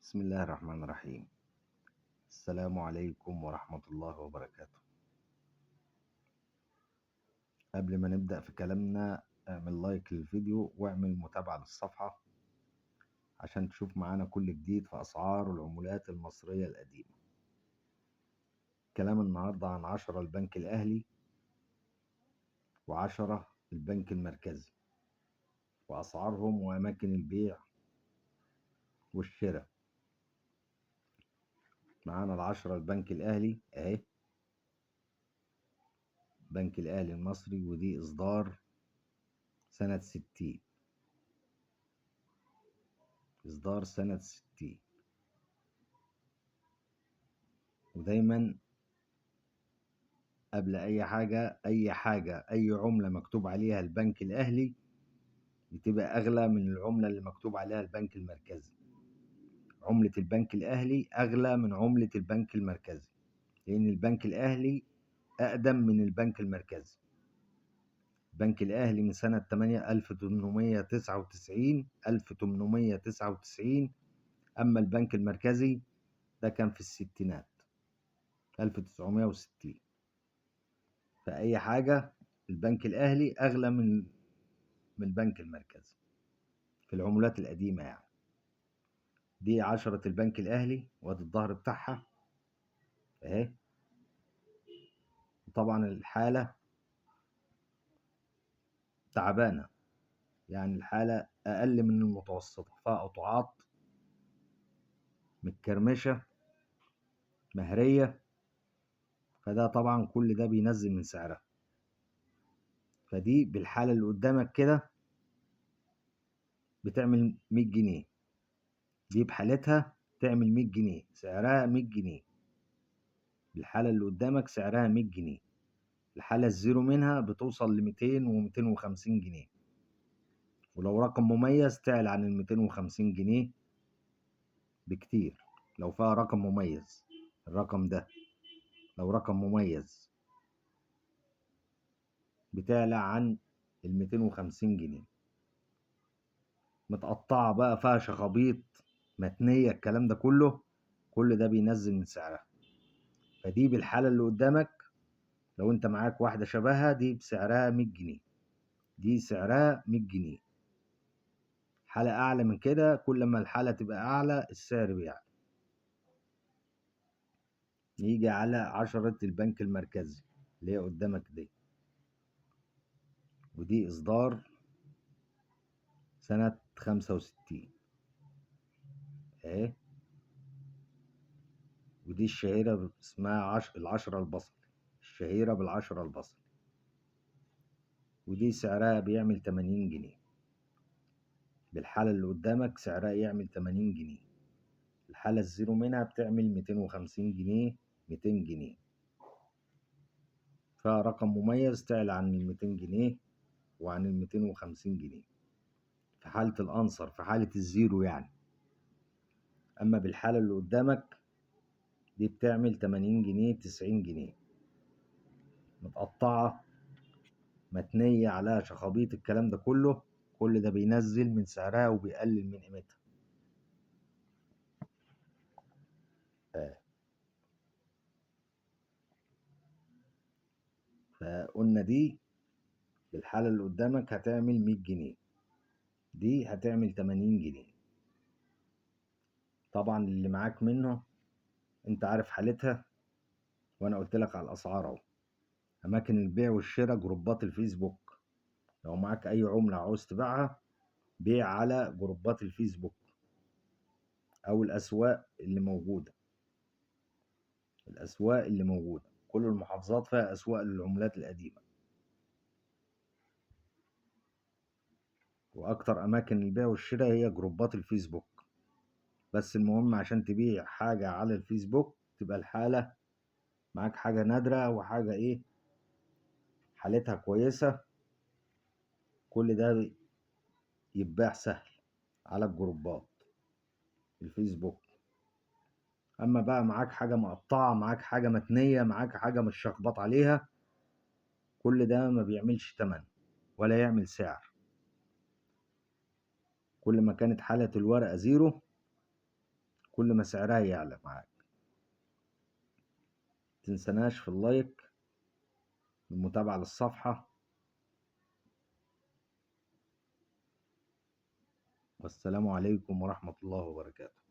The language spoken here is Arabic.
بسم الله الرحمن الرحيم. السلام عليكم ورحمة الله وبركاته. قبل ما نبدأ في كلامنا اعمل لايك للفيديو واعمل متابعة للصفحة عشان تشوف معانا كل جديد في أسعار العملات المصرية القديمة. كلام النهاردة عن 10 البنك الأهلي و10 البنك المركزي وأسعارهم وأماكن البيع والشراء. معانا ال10 البنك الأهلي أهي، بنك الأهلي المصري، ودي إصدار سنة 60، إصدار سنة 60. ودايما قبل أي عملة مكتوب عليها البنك الأهلي بتبقى أغلى من العملة اللي مكتوب عليها البنك المركزي. عملة البنك الأهلي أغلى من عملة البنك المركزي، لأن البنك الأهلي أقدم من البنك المركزي. البنك الأهلي من سنة 1899، أما البنك المركزي ده كان في الستينات 1960. فأي حاجة البنك الأهلي أغلى من البنك المركزي في العملات القديمة يعني. دي 10 البنك الأهلي وادي الظهر بتاعها اهي. طبعا الحالة تعبانة، يعني الحالة أقل من المتوسطة، فيها قطعات متكرمشة مهرية، فده طبعا كل ده بينزل من سعرها. فدي بالحالة اللي قدامك كده بتعمل 100 جنيه، دي بحالتها تعمل 100 جنيه، سعرها 100 جنيه. بالحالة اللي قدامك سعرها 100 جنيه. الحالة الزيرو منها بتوصل ل200 و250 جنيه، ولو رقم مميز تعلى عن 250 جنيه بكتير. لو فيها رقم مميز، الرقم ده لو رقم مميز بتعلى عن 250 جنيه. متقطعة بقى فيها شخابيط متنية، الكلام ده كل ده بينزل من سعرها. فدي بالحالة اللي قدامك لو انت معاك واحدة شبهها دي بسعرها 100 جنيه، دي سعرها 100 جنيه. حالة أعلى من كده، كل ما الحالة تبقى أعلى السعر بيعلى. يجي على 10 البنك المركزي اللي هي قدامك دي، ودي إصدار سنة 65 اهي. ودي الشهيرة اسمها العشرة البصل، الشهيرة بالعشرة البصل. ودي سعرها بيعمل 80 جنيه. بالحالة اللي قدامك سعرها يعمل 80 جنيه. الحالة الزيرو منها بتعمل 250 جنيه، 200 جنيه. فرقم مميز تعلى عن 200 جنيه وعن 250 جنيه في حالة الأنصر، في حالة الزيرو يعني. أما بالحالة اللي قدامك دي بتعمل 80 جنيه، 90 جنيه، متقطعة متنية عليها شخابيط، الكلام ده كل ده بينزل من سعرها وبيقلل من قيمتها. فقلنا دي بالحالة اللي قدامك هتعمل 100 جنيه، دي هتعمل 80 جنيه. طبعا اللي معاك منه انت عارف حالتها، وانا قلت لك على الاسعار اهو. اماكن البيع والشراء، جروبات الفيسبوك، لو معاك اي عملة عاوز تبيعها بيع على جروبات الفيسبوك او الاسواق اللي موجودة. الاسواق اللي موجودة كل المحافظات فيها اسواق للعملات القديمة، واكتر اماكن البيع والشراء هي جروبات الفيسبوك. بس المهم عشان تبيع حاجة على الفيسبوك تبقى الحالة معاك حاجة نادرة وحاجة ايه حالتها كويسة، كل ده يتباع سهل على الجروبات الفيسبوك. اما بقى معاك حاجة مقطعة، معاك حاجة متنية، معاك حاجة مش شخبط عليها، كل ده ما بيعملش تمن ولا يعمل سعر. كل ما كانت حالة الورقة زيرو كل ما سعرها يعلى معاك. متنسناش في اللايك، المتابعة للصفحة. والسلام عليكم ورحمة الله وبركاته.